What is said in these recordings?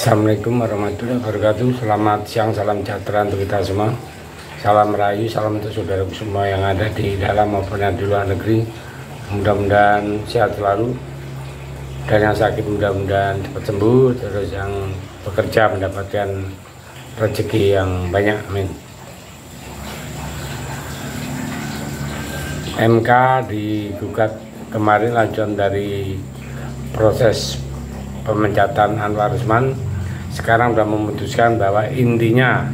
Assalamualaikum warahmatullahi wabarakatuh. Selamat siang, salam sejahtera untuk kita semua. Salam merayu, salam untuk saudaraku semua yang ada di dalam maupun yang di luar negeri. Mudah-mudahan sehat selalu, dan yang sakit mudah-mudahan cepat sembuh, terus yang bekerja mendapatkan rezeki yang banyak, amin. MK digugat kemarin lanjutan dari proses pemecatan Anwar Usman. Sekarang sudah memutuskan bahwa intinya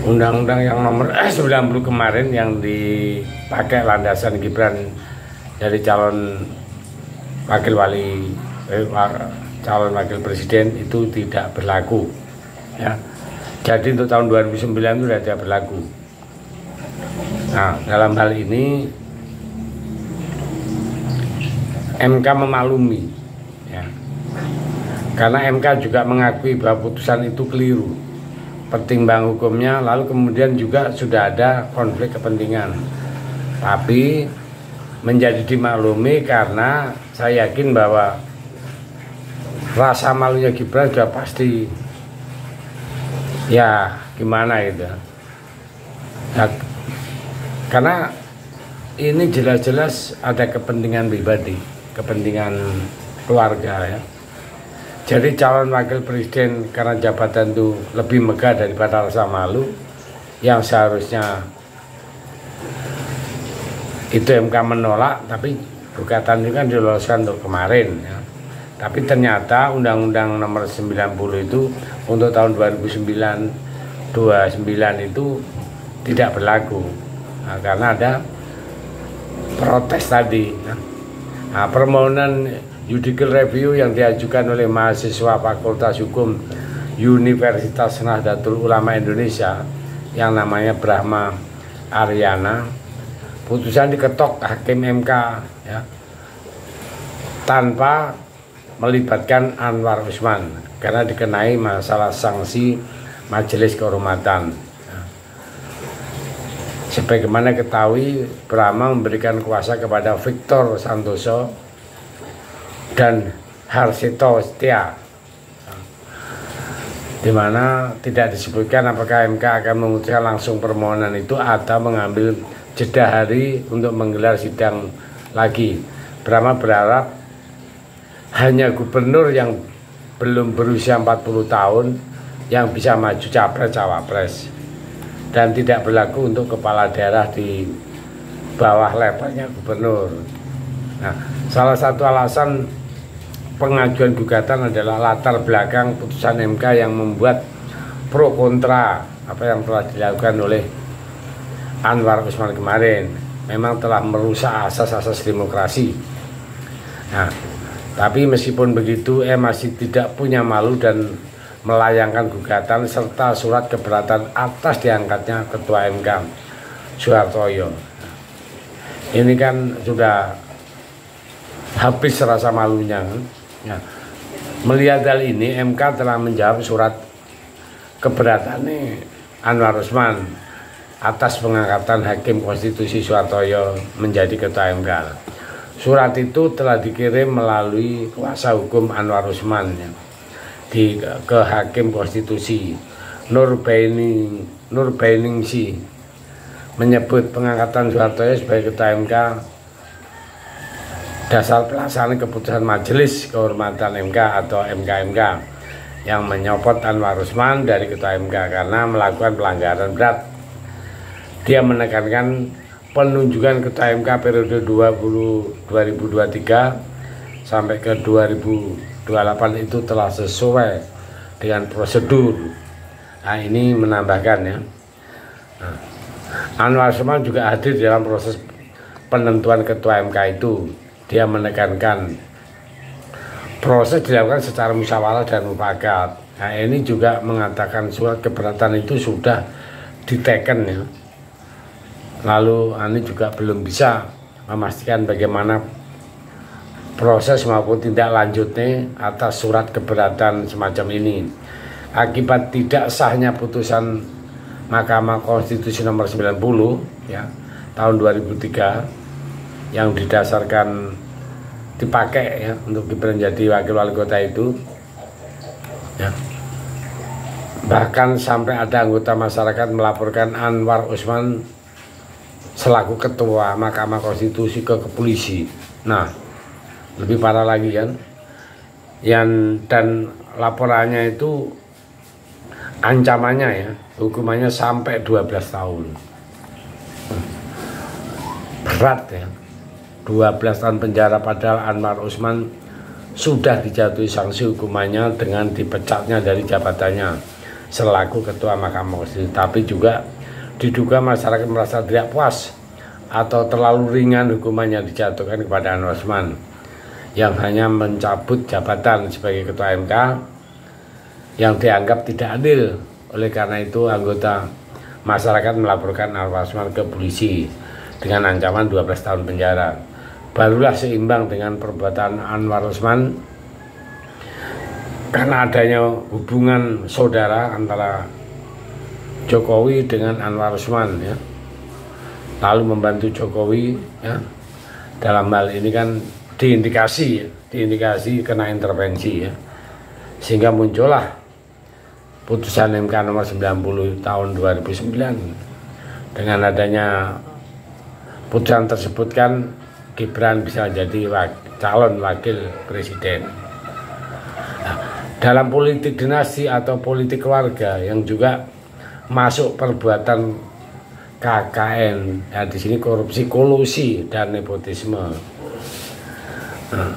undang-undang yang nomor 90 kemarin yang dipakai landasan Gibran dari calon wakil presiden itu tidak berlaku, ya. Jadi untuk tahun 2009 itu sudah tidak berlaku. Nah, dalam hal ini MK memaklumi, ya, karena MK juga mengakui bahwa putusan itu keliru, pertimbang hukumnya, lalu kemudian juga sudah ada konflik kepentingan. Tapi menjadi dimaklumi karena saya yakin bahwa rasa malunya Gibran sudah pasti, ya gimana itu, nah, karena ini jelas-jelas ada kepentingan pribadi, kepentingan keluarga, ya. Jadi calon wakil presiden karena jabatan itu lebih megah daripada rasa malu yang seharusnya itu MK menolak, tapi gugatan itu kan diloloskan untuk kemarin, ya. Tapi ternyata Undang-Undang nomor 90 itu untuk tahun 2029 itu tidak berlaku, nah, karena ada protes tadi. Nah, permohonan judicial review yang diajukan oleh mahasiswa Fakultas Hukum Universitas Nahdlatul Ulama Indonesia yang namanya Brahma Aryana, putusan diketok hakim MK, ya, tanpa melibatkan Anwar Usman karena dikenai masalah sanksi Majelis Kehormatan. Sebagaimana ketahui, Brahma memberikan kuasa kepada Victor Santoso dan Harsito Setia, di mana tidak disebutkan apakah MK akan memutuskan langsung permohonan itu atau mengambil jeda hari untuk menggelar sidang lagi. Brahma berharap hanya gubernur yang belum berusia 40 tahun yang bisa maju capres-cawapres, dan tidak berlaku untuk kepala daerah di bawah levelnya gubernur. Nah, salah satu alasan pengajuan gugatan adalah latar belakang putusan MK yang membuat pro kontra apa yang telah dilakukan oleh Anwar Usman kemarin memang telah merusak asas-asas demokrasi. Nah, tapi meskipun begitu, masih tidak punya malu dan melayangkan gugatan serta surat keberatan atas diangkatnya Ketua MK Soehartoyo. Ini kan sudah habis rasa malunya, kan? Ya. Melihat hal ini, MK telah menjawab surat keberatan Anwar Usman atas pengangkatan Hakim Konstitusi Soehartoyo menjadi Ketua MK. Surat itu telah dikirim melalui kuasa hukum Anwar Usman, ya, ke Hakim Konstitusi Nurbainingsi, menyebut pengangkatan Soehartoyo sebagai Ketua MK dasar pelaksanaan keputusan Majelis Kehormatan MK atau MKMK yang menyopot Anwar Usman dari Ketua MK karena melakukan pelanggaran berat. Dia menekankan penunjukan Ketua MK periode 2023 sampai ke 2028 itu telah sesuai dengan prosedur. Nah, ini menambahkan, ya. Nah, Anwar Usman juga hadir dalam proses penentuan Ketua MK itu. Dia menekankan proses dilakukan secara musyawarah dan mufakat. Nah, ini juga mengatakan surat keberatan itu sudah diteken, ya. Lalu ini juga belum bisa memastikan bagaimana proses maupun tindak lanjutnya atas surat keberatan semacam ini. Akibat tidak sahnya putusan Mahkamah Konstitusi nomor 90, ya, tahun 2003 yang didasarkan dipakai ya untuk Gibran jadi wakil wali kota itu ya. Bahkan sampai ada anggota masyarakat melaporkan Anwar Usman selaku ketua Mahkamah Konstitusi ke polisi. Nah, lebih parah lagi kan, dan laporannya itu ancamannya ya, hukumannya sampai 12 tahun. Berat ya, 12 tahun penjara, padahal Anwar Usman sudah dijatuhi sanksi hukumannya dengan dipecatnya dari jabatannya selaku ketua Mahkamah Konstitusi. Tapi juga diduga masyarakat merasa tidak puas atau terlalu ringan hukuman yang dijatuhkan kepada Anwar Usman yang hanya mencabut jabatan sebagai ketua MK yang dianggap tidak adil. Oleh karena itu anggota masyarakat melaporkan Anwar Usman ke polisi dengan ancaman 12 tahun penjara. Barulah seimbang dengan perbuatan Anwar Usman karena adanya hubungan saudara antara Jokowi dengan Anwar Usman ya, lalu membantu Jokowi ya, dalam hal ini kan diindikasi kena intervensi ya, sehingga muncullah putusan MK nomor 90 tahun 2009. Dengan adanya putusan tersebut kan Gibran bisa jadi calon wakil presiden. Nah, dalam politik dinasti atau politik keluarga yang juga masuk perbuatan KKN ya, di sini korupsi, kolusi dan nepotisme. Nah,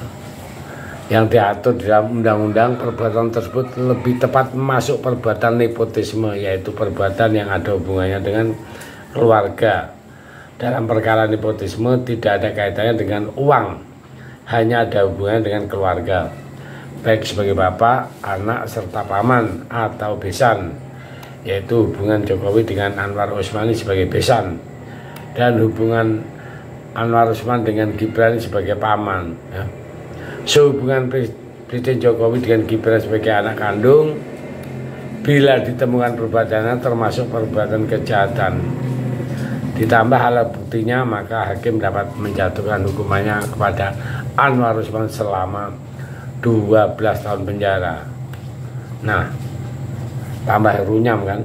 yang diatur di dalam undang-undang, perbuatan tersebut lebih tepat masuk perbuatan nepotisme, yaitu perbuatan yang ada hubungannya dengan keluarga. Dalam perkara nepotisme tidak ada kaitannya dengan uang, hanya ada hubungannya dengan keluarga, baik sebagai bapak, anak, serta paman atau besan, yaitu hubungan Jokowi dengan Anwar Usman sebagai besan dan hubungan Anwar Usman dengan Gibran sebagai paman ya. Sehubungan Presiden Jokowi dengan Gibran sebagai anak kandung bila ditemukan perbuatannya termasuk perbuatan kejahatan. Ditambah alat buktinya, maka hakim dapat menjatuhkan hukumannya kepada Anwar Usman selama 12 tahun penjara. Nah, tambah runyam kan.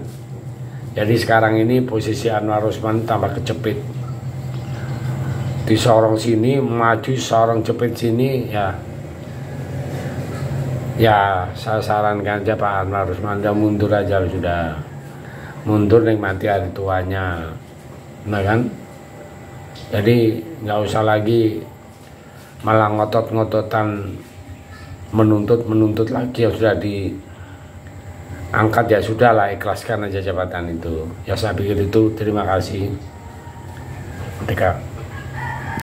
Jadi sekarang ini posisi Anwar Usman tambah kecepit. Di sorong sini maju, sorong cepit sini ya. Ya saya sarankan aja Pak Anwar Usman udah mundur aja, sudah mundur, nikmati hari tuanya. Nah kan. Jadi nggak usah lagi malah ngotot-ngototan menuntut lagi, yang sudah diangkat ya sudahlah, ikhlaskan aja jabatan itu ya. Saya pikir itu. Terima kasih. Merdeka.